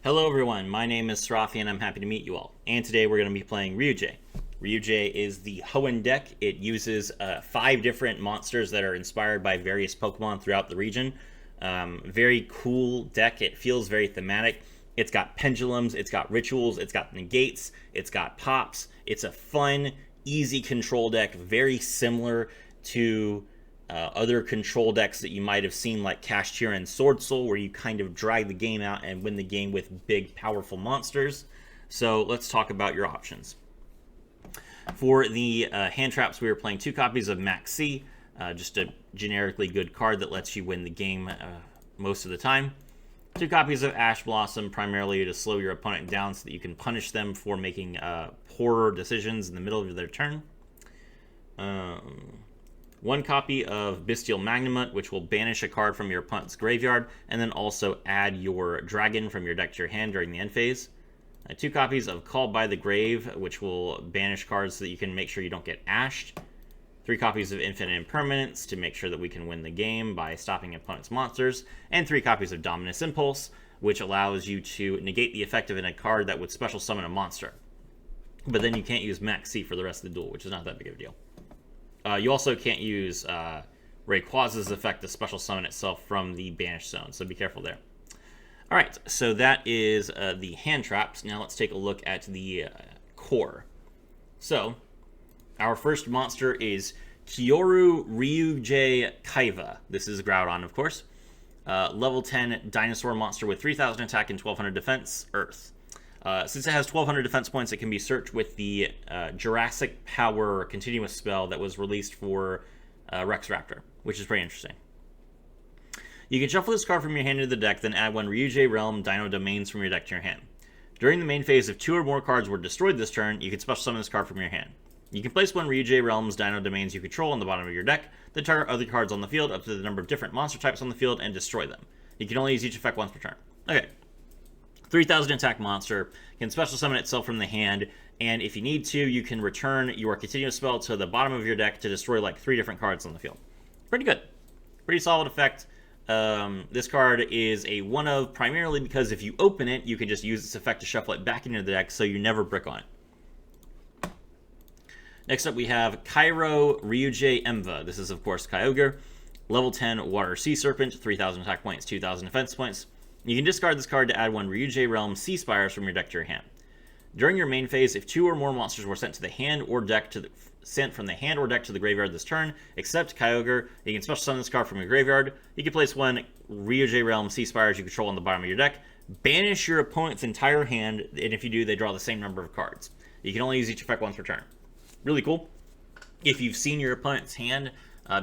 Hello everyone, my name is Srafi and I'm happy to meet you all. And today we're going to be playing Ryu-Ge. Ryu-Ge is the Hoenn deck. It uses 5 different monsters that are inspired by various Pokemon throughout the region. Very cool deck. It feels very thematic. It's got pendulums, it's got rituals, it's got negates, it's got pops. It's a fun, easy control deck, very similar to other control decks that you might have seen like Kashtira and Sword Soul, where you kind of drag the game out and win the game with big, powerful monsters. So let's talk about your options. For the hand traps, we are playing 2 copies of Max C, just a generically good card that lets you win the game most of the time. 2 copies of Ash Blossom, primarily to slow your opponent down so that you can punish them for making poorer decisions in the middle of their turn. 1 copy of Bestial Magnamut, which will banish a card from your opponent's graveyard, and then also add your dragon from your deck to your hand during the end phase. 2 copies of Called by the Grave, which will banish cards so that you can make sure you don't get ashed. 3 copies of Infinite Impermanence to make sure that we can win the game by stopping opponent's monsters. And 3 copies of Dominus Impulse, which allows you to negate the effect of a card that would special summon a monster. But then you can't use Max C for the rest of the duel, which is not that big of a deal. You also can't use Rayquaza's effect to special summon itself from the banished zone, so be careful there. Alright, so that is the hand traps. Now let's take a look at the core. So, our first monster is Kyoru Ryu-Ge Kaiva. This is Groudon, of course. Level 10 dinosaur monster with 3,000 attack and 1,200 defense, Earth. Since it has 1,200 defense points, it can be searched with the Jurassic Power continuous spell that was released for Rex Raptor, which is pretty interesting. You can shuffle this card from your hand into the deck, then add 1 Ryu-Ge Realm Dino Domains from your deck to your hand. During the main phase, if 2 or more cards were destroyed this turn, you can special summon this card from your hand. You can place 1 Ryu-Ge Realms Dino Domains you control on the bottom of your deck, then target other cards on the field up to the number of different monster types on the field and destroy them. You can only use each effect once per turn. Okay. 3,000 attack monster, can special summon itself from the hand, and if you need to, you can return your continuous spell to the bottom of your deck to destroy like 3 different cards on the field. Pretty good. Pretty solid effect. This card is a one of, primarily because if you open it, you can just use this effect to shuffle it back into the deck so you never brick on it. Next up we have Cairo Ryu-Ge Emva. This is of course Kyogre. Level 10 Water Sea Serpent, 3,000 attack points, 2,000 defense points. You can discard this card to add 1 Ryu-Ge Realm Sea Spires from your deck to your hand. During your main phase, if 2 or more monsters were sent to the hand or deck sent from the hand or deck to the graveyard this turn, except Kyogre, you can special summon this card from your graveyard. You can place 1 Ryu-Ge Realm Sea Spires you control on the bottom of your deck, banish your opponent's entire hand, and if you do, they draw the same number of cards. You can only use each effect once per turn. Really cool. If you've seen your opponent's hand,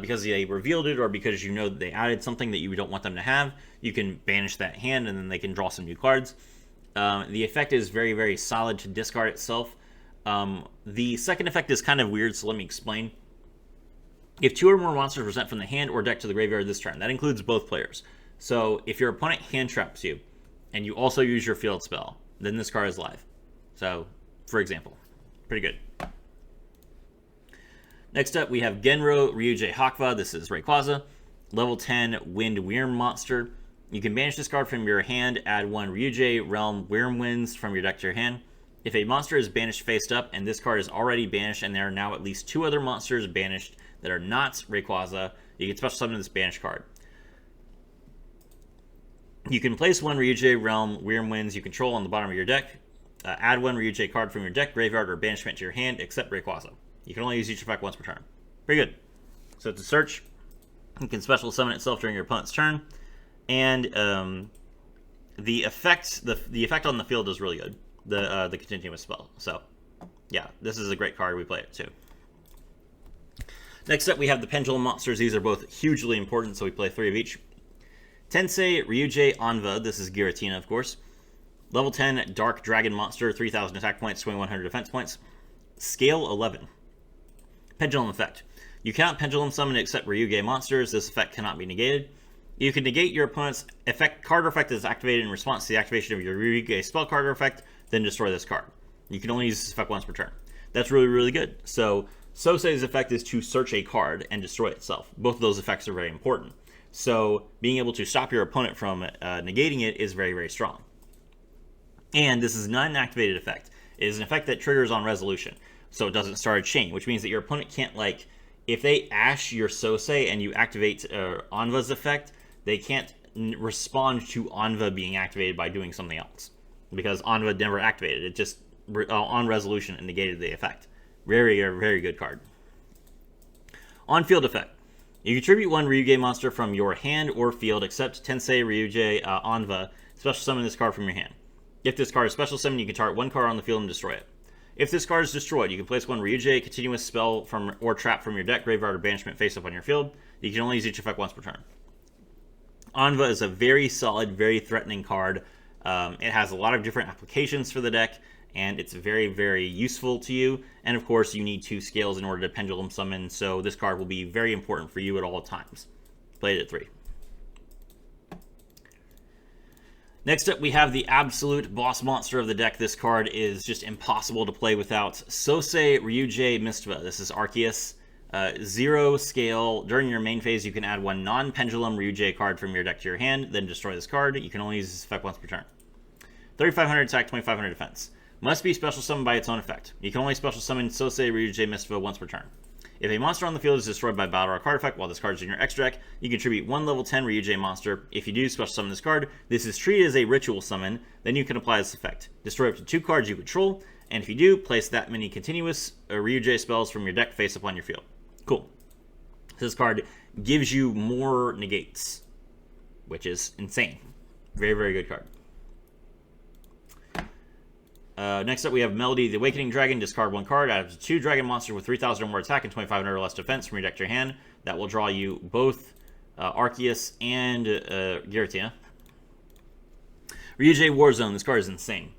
because they revealed it or because you know that they added something that you don't want them to have, you can banish that hand and then they can draw some new cards. The effect is very, very solid to discard itself. The second effect is kind of weird, so let me explain. If 2 or more monsters were sent from the hand or deck to the graveyard this turn, that includes both players. So if your opponent hand traps you and you also use your field spell, then this card is live. So, for example, pretty good. Next up, we have Genro Ryu-Ge Hakuva. This is Rayquaza. Level 10 Wind Wyrm monster. You can banish this card from your hand, add 1 Ryu-Ge Realm Wyrmwinds from your deck to your hand. If a monster is banished face up and this card is already banished and there are now at least 2 other monsters banished that are not Rayquaza, you can special summon this banished card. You can place 1 Ryu-Ge Realm Wyrmwinds you control on the bottom of your deck, add 1 Ryu-Ge card from your deck, graveyard, or banishment to your hand except Rayquaza. You can only use each effect once per turn. Pretty good. So to search, you can special summon itself during your opponent's turn, and the effect on the field is really good. The continuous spell. So yeah, this is a great card. We play it too. Next up, we have the Pendulum monsters. These are both hugely important, so we play 3 of each. Tensei Ryu-Ge Anva. This is Giratina, of course. Level 10 Dark Dragon monster, 3,000 attack points, 2,100 defense points. Scale 11. Pendulum effect. You cannot pendulum summon except Ryu-Ge monsters. This effect cannot be negated. You can negate your opponent's card or effect that is activated in response to the activation of your Ryu-Ge spell card or effect, then destroy this card. You can only use this effect once per turn. That's really, really good. So, Sosei's effect is to search a card and destroy itself. Both of those effects are very important. So, being able to stop your opponent from negating it is very, very strong. And this is not an activated effect. It is an effect that triggers on resolution, so it doesn't start a chain, which means that your opponent can't, like, if they ash your Sosei and you activate Anva's effect, they can't respond to Anva being activated by doing something else, because Anva never activated it. Just on resolution and negated the effect. Very, very good card. On field effect. You contribute one Ryu-Ge monster from your hand or field, except Tensei Ryu-Ge Anva. Special summon this card from your hand. If this card is special summon, you can target one card on the field and destroy it. If this card is destroyed, you can place one Ryu-Ge continuous spell from or trap from your deck, graveyard, or banishment face up on your field. You can only use each effect once per turn. Anva is a very solid, very threatening card. It has a lot of different applications for the deck, and it's very, very useful to you. And of course, you need 2 scales in order to pendulum summon, so this card will be very important for you at all times. Play it at 3. Next up, we have the absolute boss monster of the deck. This card is just impossible to play without. Sosei Ryu-Ge Mistva. This is Arceus. 0 scale. During your main phase, you can add 1 non-pendulum Ryu-Ge card from your deck to your hand, then destroy this card. You can only use this effect once per turn. 3,500 attack, 2,500 defense. Must be special summoned by its own effect. You can only special summon Sosei Ryu-Ge Mistva once per turn. If a monster on the field is destroyed by battle or card effect while this card is in your extra deck, you contribute 1 level 10 Ryu-Ge monster. If you do special summon this card, this is treated as a ritual summon, then you can apply this effect. Destroy up to 2 cards you control, and if you do, place that many continuous Ryu-Ge spells from your deck face up on your field. Cool. This card gives you more negates, which is insane. Very, very good card. Next up, we have Melody, the Awakening Dragon. Discard 1 card. Add up to 2 dragon monsters with 3,000 or more attack and 2,500 or less defense from your deck to your hand. That will draw you both Arceus and Giratina. Ryu-Ge Warzone. This card is insane.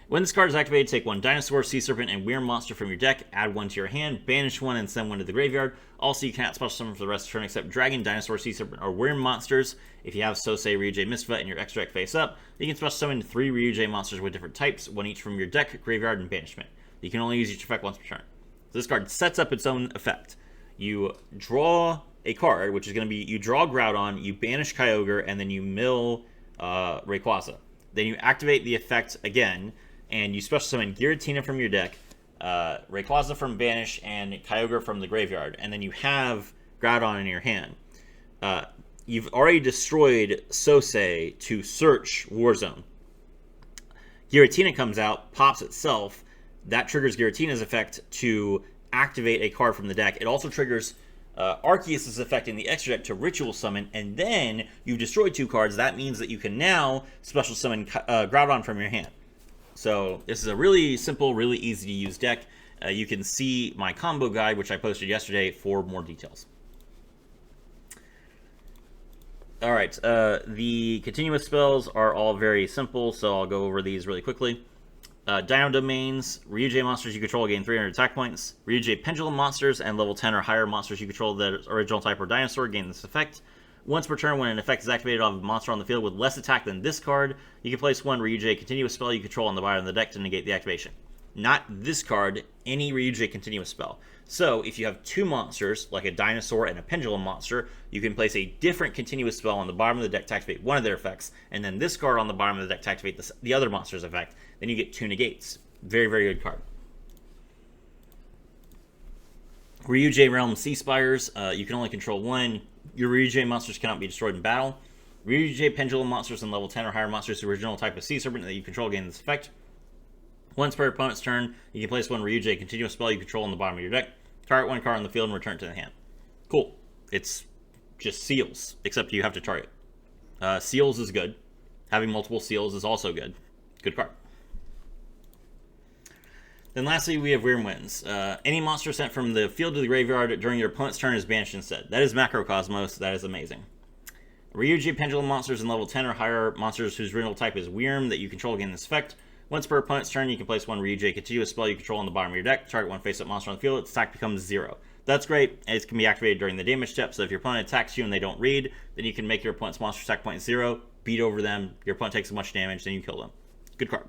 When this card is activated, take 1 Dinosaur, Sea Serpent, and Wyrm monster from your deck, add 1 to your hand, banish 1, and send 1 to the graveyard. Also, you cannot special summon for the rest of the turn except Dragon, Dinosaur, Sea Serpent, or Wyrm monsters. If you have Sosei Ryu-Ge Mistva in your extra deck face up, you can special summon 3 Ryu-Ge monsters with different types, 1 each from your deck, graveyard, and banishment. You can only use each effect once per turn. So this card sets up its own effect. You draw a card, which is going to be, you draw Groudon, you banish Kyogre, and then you mill Rayquaza. Then you activate the effect again, and you special summon Giratina from your deck, Rayquaza from Banish, and Kyogre from the graveyard. And then you have Groudon in your hand. You've already destroyed Sosei to search Warzone. Giratina comes out, pops itself. That triggers Giratina's effect to activate a card from the deck. It also triggers Arceus' effect in the extra deck to ritual summon, and then you've destroyed 2 cards. That means that you can now special summon Groudon from your hand. So this is a really simple, really easy to use deck. You can see my combo guide, which I posted yesterday, for more details. All right, the continuous spells are all very simple, so I'll go over these really quickly. Dino Domains, Ryu-Ge monsters you control gain 300 attack points. Ryu-Ge Pendulum monsters and level 10 or higher monsters you control that original type or dinosaur gain this effect. Once per turn, when an effect is activated on a monster on the field with less attack than this card, you can place 1 Ryu-Ge continuous spell you control on the bottom of the deck to negate the activation. Not this card, any Ryu-Ge continuous spell. So, if you have 2 monsters, like a dinosaur and a pendulum monster, you can place a different continuous spell on the bottom of the deck to activate one of their effects, and then this card on the bottom of the deck to activate the other monster's effect. Then you get 2 negates. Very, very good card. Ryu-Ge Realm Sea Spires, you can only control 1. Your Ryu-Ge monsters cannot be destroyed in battle. Ryu-Ge Pendulum monsters and level 10 or higher monsters, the original type of Sea Serpent that you control gain this effect. Once per opponent's turn, you can place 1 Ryu-Ge continuous spell you control on the bottom of your deck. Target 1 card on the field and return it to the hand. Cool. It's just seals, except you have to target. Seals is good. Having multiple seals is also good. Good card. Then lastly, we have Wyrmwinds. Any monster sent from the field to the graveyard during your opponent's turn is banished instead. That is Macrocosmos. That is amazing. Ryu-Ge Pendulum monsters and level 10 or higher monsters whose original type is Wyrm that you control gain this effect. Once per opponent's turn, you can place 1 Ryu-Ge continuous spell you control on the bottom of your deck. Target 1 face-up monster on the field. Its attack becomes 0. That's great. It can be activated during the damage step, so if your opponent attacks you and they don't read, then you can make your opponent's monster attack point 0, beat over them, your opponent takes a bunch of damage, then you kill them. Good card.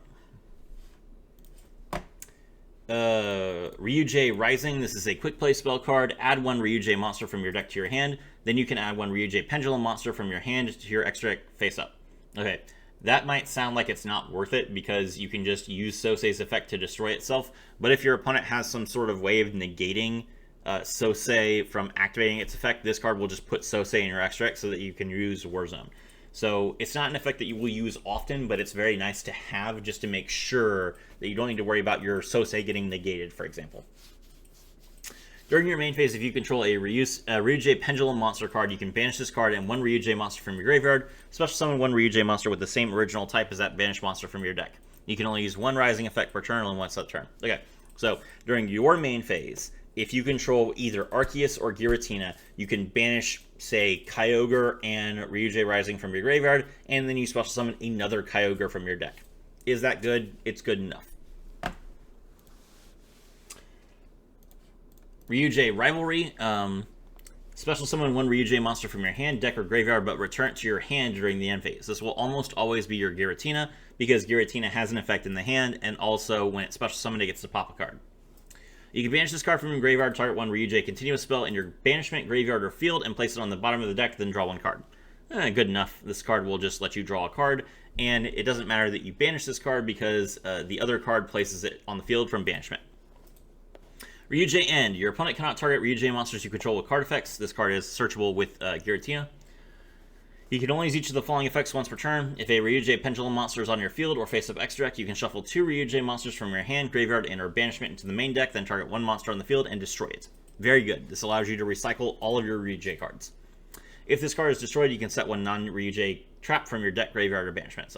Ryu-Ge Rising. This is a quick play spell card. Add 1 Ryu-Ge monster from your deck to your hand. Then you can add 1 Ryu-Ge Pendulum monster from your hand to your extra deck face up. Okay. that might sound like it's not worth it because you can just use Sosei's effect to destroy itself. But if your opponent has some sort of way of negating Sosei from activating its effect, this card will just put Sosei in your extra deck so that you can use Warzone. So it's not an effect that you will use often, but it's very nice to have just to make sure that you don't need to worry about your Sosei getting negated, for example. During your main phase, if you control a Ryu-Ge Pendulum monster card, you can banish this card and one Ryu-Ge monster from your graveyard. Special summon one Ryu-Ge monster with the same original type as that banished monster from your deck. You can only use one Rising effect per turn and once that turn. Okay, so during your main phase, if you control either Arceus or Giratina, you can banish, say, Kyogre and Ryu-Ge Rising from your graveyard, and then you special summon another Kyogre from your deck. Is that good? It's good enough. Ryu-Ge Rivalry. Special summon one Ryu-Ge monster from your hand, deck, or graveyard, but return it to your hand during the end phase. This will almost always be your Giratina, because Giratina has an effect in the hand, and also when it's special summoned, it gets to pop a card. You can banish this card from your graveyard, target one Ryu-Ge continuous spell in your banishment, graveyard, or field, and place it on the bottom of the deck, then draw one card. Good enough. This card will just let you draw a card, and it doesn't matter that you banish this card because the other card places it on the field from banishment. Ryu-Ge End. Your opponent cannot target Ryu-Ge monsters you control with card effects. This card is searchable with Giratina. You can only use each of the following effects once per turn. If a Ryu-Ge Pendulum monster is on your field or face-up extra deck, you can shuffle two Ryu-Ge monsters from your hand, graveyard, and or banishment into the main deck, then target one monster on the field and destroy it. Very good. This allows you to recycle all of your Ryu-Ge cards. If this card is destroyed, you can set one non-Ryu-Ge trap from your deck, graveyard, or banishment.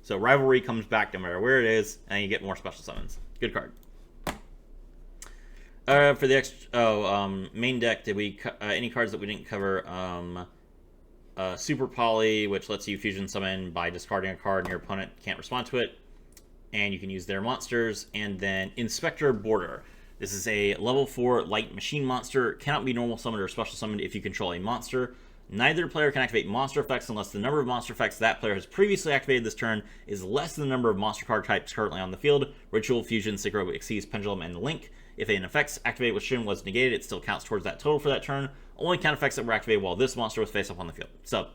So Rivalry comes back no matter where it is, and you get more special summons. Good card. For the main deck, did we any cards that we didn't cover? Super Poly, which lets you fusion summon by discarding a card and your opponent can't respond to it, and you can use their monsters. And then Inspector Border. This is a level 4 light machine monster. Cannot be normal summoned or special summoned if you control a monster. Neither player can activate monster effects unless the number of monster effects that player has previously activated this turn is less than the number of monster card types currently on the field. Ritual, Fusion, Synchro, Exceeds, Pendulum, and Link. If an effect's activated with Shin was negated, it still counts towards that total for that turn. Only count effects that were activated while this monster was face up on the field. So,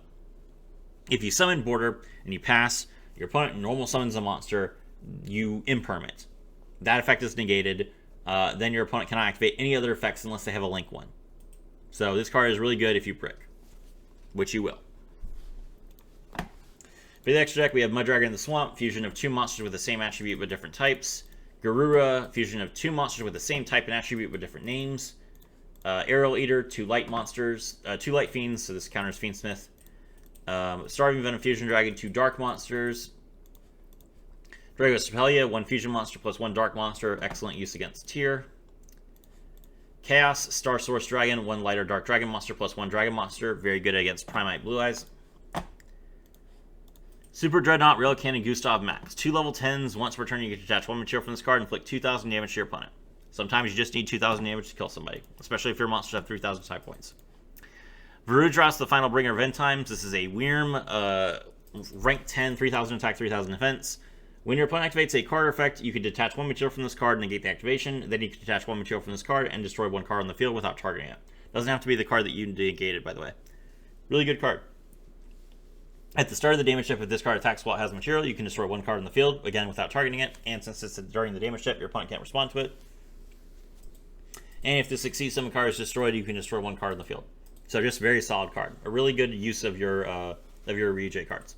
if you summon Border and you pass, your opponent normal summons a monster, you imperm it. That effect is negated. Then your opponent cannot activate any other effects unless they have a Link one. So this card is really good if you prick, which you will. For the extra deck, we have Mudragon in the Swamp, fusion of two monsters with the same attribute but different types. Garura, fusion of two monsters with the same type and attribute but different names. Aerial Eater, two light monsters, two light fiends, so this counters Fiendsmith. Starving Venom Fusion Dragon, two dark monsters. Drago Stapelia, one fusion monster plus one dark monster, excellent use against Tyr. Chaos Star Source Dragon, one light or dark dragon monster plus one dragon monster, very good against Primite Blue Eyes. Super Dreadnought, Rail Cannon, Gustav Max. Two level 10s, once per turn you can detach one material from this card and inflict 2,000 damage to your opponent. Sometimes you just need 2,000 damage to kill somebody, especially if your monsters have 3,000 side points. Varudras, the Final Bringer of End Times. This is a Wyrm, rank 10, 3,000 attack, 3,000 defense. When your opponent activates a card effect, you can detach one material from this card and negate the activation. Then you can detach one material from this card and destroy one card on the field without targeting it. Doesn't have to be the card that you negated, by the way. Really good card. At the start of the damage step, if this card attacks while it has material, you can destroy one card on the field, again without targeting it. And since it's during the damage step, your opponent can't respond to it. And if the Succeed Summon card is destroyed, you can destroy one card on the field. So just very solid card. A really good use of your Ryu-Ge cards.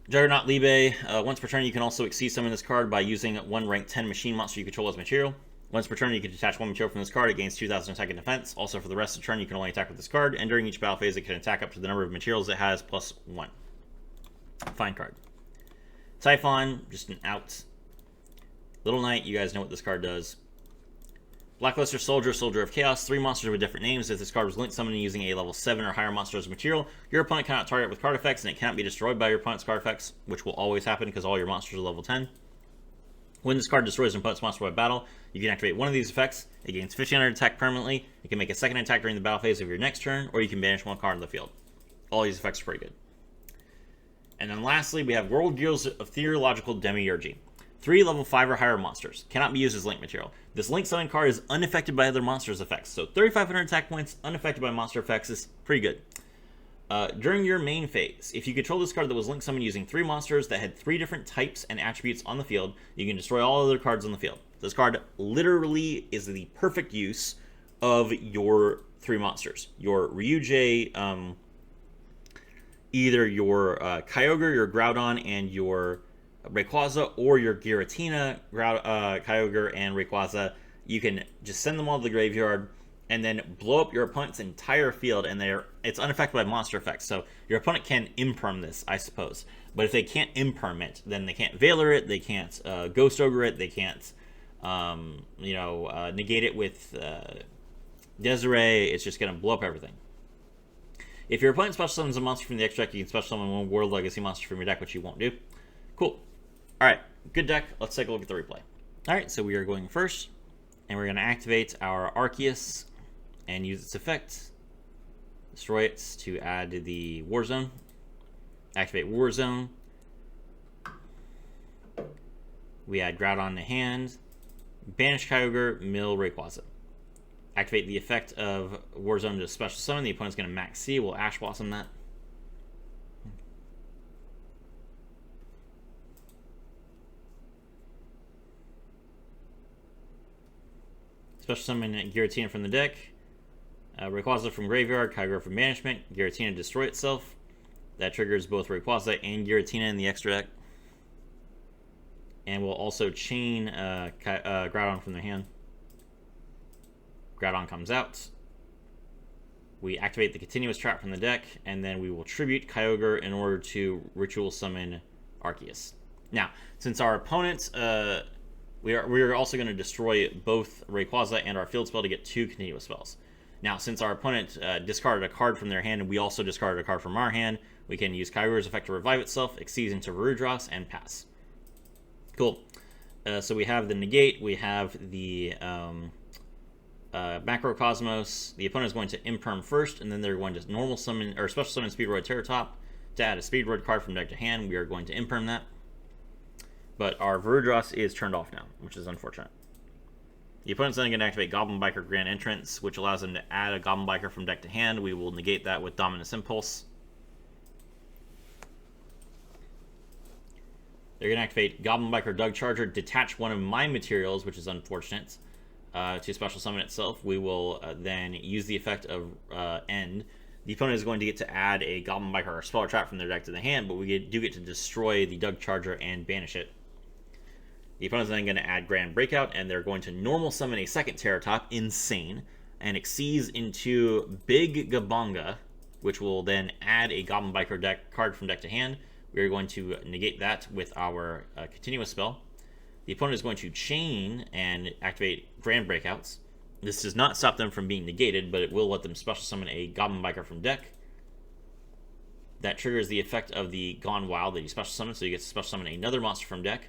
Juggernaut Libe. Once per turn, you can also Exceed Summon this card by using one rank 10 machine monster you control as material. Once per turn, you can detach one material from this card. It gains 2,000 attack and defense. Also, for the rest of the turn, you can only attack with this card. And during each battle phase, it can attack up to the number of materials it has plus 1. Fine card. Typhon, just an out. Little Knight, you guys know what this card does. Blackluster Soldier, Soldier of Chaos. 3 monsters with different names. If this card was linked summoned using a level 7 or higher monster as material, your opponent cannot target with card effects, and it cannot be destroyed by your opponent's card effects, which will always happen because all your monsters are level 10. When this card destroys an opponent's monster by battle, you can activate one of these effects. It gains 1,500 attack permanently. You can make a second attack during the battle phase of your next turn, or you can banish one card on the field. All these effects are pretty good. And then lastly, we have World Gears of Theological Demiurgy. 3 level 5 or higher monsters. Cannot be used as link material. This link summon card is unaffected by other monsters' effects. So 3,500 attack points, unaffected by monster effects is pretty good. During your main phase, if you control this card that was link summoned using 3 monsters that had 3 different types and attributes on the field, you can destroy all other cards on the field. This card literally is the perfect use of your 3 monsters. Your Ryu-Ge, either your Kyogre, your Groudon, and your Rayquaza, or your Giratina, Kyogre, and Rayquaza. You can just send them all to the graveyard and then blow up your opponent's entire field, and it's unaffected by monster effects. So your opponent can imperm this, I suppose. But if they can't imperm it, then they can't Veiler it, they can't Ghost Ogre it, they can't negate it with Desiree. It's just going to blow up everything. If your opponent special summons a monster from the X deck, you can special summon 1 World Legacy monster from your deck, which you won't do. Cool. Alright, good deck. Let's take a look at the replay. Alright, so we are going first, and we're going to activate our Arceus and use its effect. Destroy it to add the War Zone. Activate War Zone. We add Groudon to hand. Banish Kyogre, mill Rayquaza. Activate the effect of War Zone to special summon. The opponent's going to max C. We'll Ash Blossom that. Special summon Giratina from the deck. Rayquaza from graveyard, Kyogre from banishment. Giratina destroy itself. That triggers both Rayquaza and Giratina in the extra deck. And we'll also chain Groudon from the hand. Groudon comes out. We activate the continuous trap from the deck, and then we will tribute Kyogre in order to ritual summon Arceus. Now, since our opponent, we are also going to destroy both Rayquaza and our field spell to get 2 continuous spells. Now, since our opponent discarded a card from their hand and we also discarded a card from our hand, we can use Kyogre's effect to revive itself, exceed into Varudras, and pass. Cool. So we have the Negate, we have the Macrocosmos. The opponent is going to imperm first, and then they're going to normal summon or special summon Speedroid Terratop to add a Speedroid card from deck to hand. We are going to imperm that. But our Varudras is turned off now, which is unfortunate. The opponent's then going to activate Goblin Biker Grand Entrance, which allows them to add a Goblin Biker from deck to hand. We will negate that with Dominus Impulse. They're going to activate Goblin Biker Dug Charger, detach one of my materials, which is unfortunate, to special summon itself. We will then use the effect of End. The opponent is going to get to add a Goblin Biker or Spell or Trap from their deck to the hand, but we do get to destroy the Dug Charger and banish it. The opponent is then going to add Grand Breakout, and they're going to normal summon a second Terratop, Insane, and exceeds into Big Gabonga, which will then add a Goblin Biker deck card from deck to hand. We are going to negate that with our continuous spell. The opponent is going to chain and activate Grand Breakouts. This does not stop them from being negated, but it will let them special summon a Goblin Biker from deck. That triggers the effect of the Gone Wild that you special summon, so you get to special summon another monster from deck.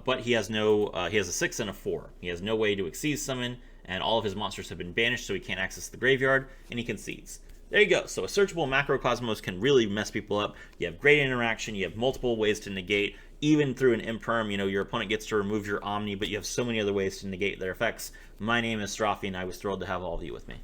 But he has he has a 6 and a 4. He has no way to exceed summon, and all of his monsters have been banished, so he can't access the graveyard, and he concedes. There you go. So a searchable Macrocosmos can really mess people up. You have great interaction. You have multiple ways to negate, even through an imperm. You know, your opponent gets to remove your Omni, but you have so many other ways to negate their effects. My name is Strophy, and I was thrilled to have all of you with me.